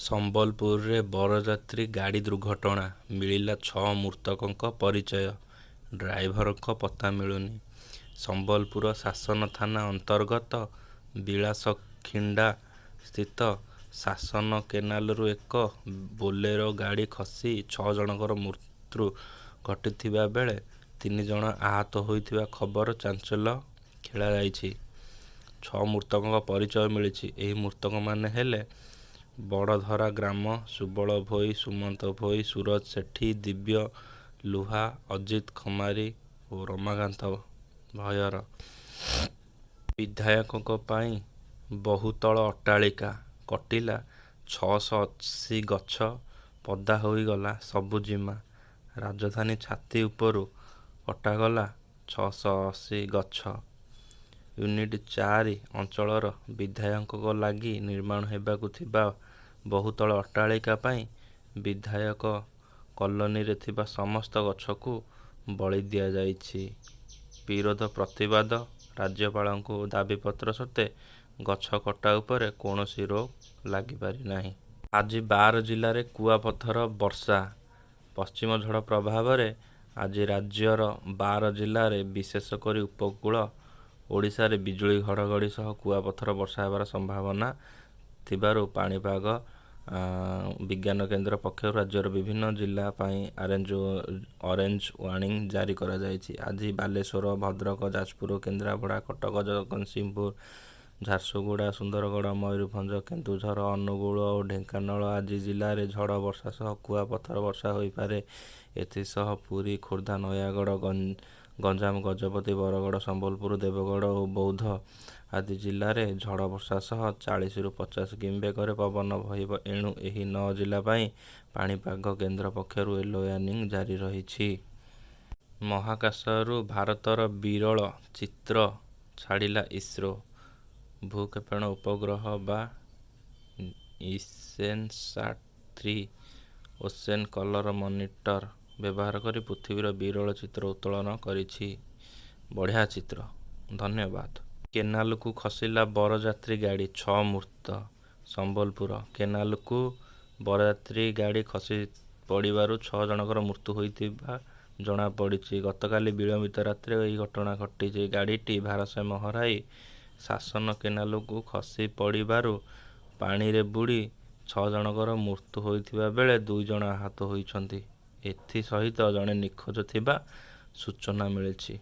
ସମ୍ବଲପୁରରେ ବରଯାତ୍ରୀ ଗାଡ଼ି ଦୁର୍ଘଟଣା, ମିଳିଲା 6 ମୃତକଙ୍କ ପରିଚୟ, ଡ୍ରାଇଭରଙ୍କ ପତ୍ତା ମିଳୁନି। ସମ୍ବଲପୁର ଶାସନ ଥାନା ଅନ୍ତର୍ଗତ ବିଳାସଖିଣ୍ଡା ସ୍ଥିତ ଶାସନ କେନାଲରୁ ଏକ ବୋଲେରୋ ଗାଡ଼ି ଖସି 6 ଜଣଙ୍କର ମୃତ୍ୟୁ ଘଟିଥିବା ବେଳେ 3 ଜଣ ଆହତ ହୋଇଥିବା ଖବର ଚାଞ୍ଚଲ୍ୟ ଖେଳାଯାଇଛି। 6 ମୃତକଙ୍କ ପରିଚୟ ମିଳିଛି। ଏହି ମୃତକମାନେ ହେଲେ ବଡ଼ଧରା ଗ୍ରାମ ସୁବଳ ଭୋଇ, ସୁମନ୍ତ ଭୋଇ, ସୁରଜ ସେଠୀ, ଦିବ୍ୟ ଲୁହା, ଅଜିତ ଖମାରୀ ଓ ରମାକାନ୍ତ ଭୟର। ବିଧାୟକଙ୍କ ପାଇଁ ବହୁତଳ ଅଟ୍ଟାଳିକା କଟିଲା 680 ଗଛ, ପଦା ହୋଇଗଲା ସବୁଜିମା। ରାଜଧାନୀ ଛାତି ଉପରୁ କଟାଗଲା 680 ଗଛ। ୟୁନିଟ୍ 4 ଅଞ୍ଚଳର ବିଧାୟକଙ୍କ ଲାଗି ନିର୍ମାଣ ହେବାକୁ ଥିବା ବହୁତଳ ଅଟ୍ଟାଳିକା ପାଇଁ ବିଧାୟକ କଲୋନୀରେ ଥିବା ସମସ୍ତ ଗଛକୁ ବଳି ଦିଆଯାଇଛି। ବିରୋଧ ପ୍ରତିବାଦ, ରାଜ୍ୟପାଳଙ୍କୁ ଦାବିପତ୍ର ସତ୍ତ୍ୱେ ଗଛ କଟା ଉପରେ କୌଣସି ରୋକ ଲାଗିପାରିନାହିଁ। ଆଜି 12 ଜିଲ୍ଲାରେ କୁଆପଥର ବର୍ଷା। ପଶ୍ଚିମ ଝଡ଼ ପ୍ରଭାବରେ ଆଜି ରାଜ୍ୟର 12 ଜିଲ୍ଲାରେ ବିଶେଷ କରି ଉପକୂଳ ଓଡ଼ିଶାରେ ବିଜୁଳି ଘଡ଼ଘଡ଼ି ସହ କୁଆପଥର ବର୍ଷା ହେବାର ସମ୍ଭାବନା ଥିବାରୁ ପାଣିପାଗ ବିଜ୍ଞାନ କେନ୍ଦ୍ର ପକ୍ଷରୁ ରାଜ୍ୟର ବିଭିନ୍ନ ଜିଲ୍ଲା ପାଇଁ ଅରେଞ୍ଜ ୱାର୍ଣ୍ଣିଂ ଜାରି କରାଯାଇଛି। ଆଜି ବାଲେଶ୍ୱର, ଭଦ୍ରକ, ଯାଜପୁର, କେନ୍ଦ୍ରାପଡ଼ା, କଟକ, ଜଗତସିଂହପୁର, ଝାରସୁଗୁଡ଼ା, ସୁନ୍ଦରଗଡ଼, ମୟୂରଭଞ୍ଜ, କେନ୍ଦୁଝର, ଅନୁଗୁଳ ଓ ଢେଙ୍କାନାଳ ଆଦି ଜିଲ୍ଲାରେ ଝଡ଼ ବର୍ଷା ସହ କୁଆପଥର ବର୍ଷା ହୋଇପାରେ। ଏଥିସହ ପୁରୀ, ଖୋର୍ଦ୍ଧା, ନୟାଗଡ଼, ଗଞ୍ଜାମ, ଗଜପତି, ବରଗଡ଼, ସମ୍ବଲପୁର, ଦେବଗଡ଼ ଓ ବୌଦ୍ଧ ଆଦି ଜିଲ୍ଲାରେ ଝଡ଼ ବର୍ଷା ସହ 40ରୁ 50 କିମି ବେଗରେ ପବନ ବହିବ। ଏଣୁ ଏହି 9 ଜିଲ୍ଲା ପାଇଁ ପାଣିପାଗ କେନ୍ଦ୍ର ପକ୍ଷରୁ ୟେଲୋ ୱାର୍ଣ୍ଣିଂ ଜାରି ରହିଛି। ମହାକାଶରୁ ଭାରତର ବିରଳ ଚିତ୍ର ଛାଡ଼ିଲା ଇସ୍ରୋ। ଭୂକ୍ଷେପଣ ଉପଗ୍ରହ ବା ଇସେନସାଟ୍-3 ଓସେନ୍ କଲର ମନିଟର ବ୍ୟବହାର କରି ପୃଥିବୀର ବିରଳ ଚିତ୍ର ଉତ୍ତୋଳନ କରିଛି। ବଢ଼ିଆ ଚିତ୍ର, ଧନ୍ୟବାଦ। କେନାଲକୁ ଖସିଲା ବରଯାତ୍ରୀ ଗାଡ଼ି, 6 ମୃତ। ସମ୍ବଲପୁର କେନାଲକୁ ବରଯାତ୍ରୀ ଗାଡ଼ି ଖସି ପଡ଼ିବାରୁ 6 ଜଣଙ୍କର ମୃତ୍ୟୁ ହୋଇଥିବା ଜଣାପଡ଼ିଛି। ଗତକାଲି ବିଳମ୍ବିତ ରାତିରେ ଏହି ଘଟଣା ଘଟିଛି। ଗାଡ଼ିଟି ଭାରସାମ୍ୟ ହରାଇ ଶାସନ କେନାଲକୁ ଖସି ପଡ଼ିବାରୁ ପାଣିରେ ବୁଡ଼ି 6 ଜଣଙ୍କର ମୃତ୍ୟୁ ହୋଇଥିବା ବେଳେ 2 ଜଣ ଆହତ ହୋଇଛନ୍ତି। ଏଥିସହିତ ଜଣେ ନିଖୋଜ ଥିବା ସୂଚନା ମିଳିଛି।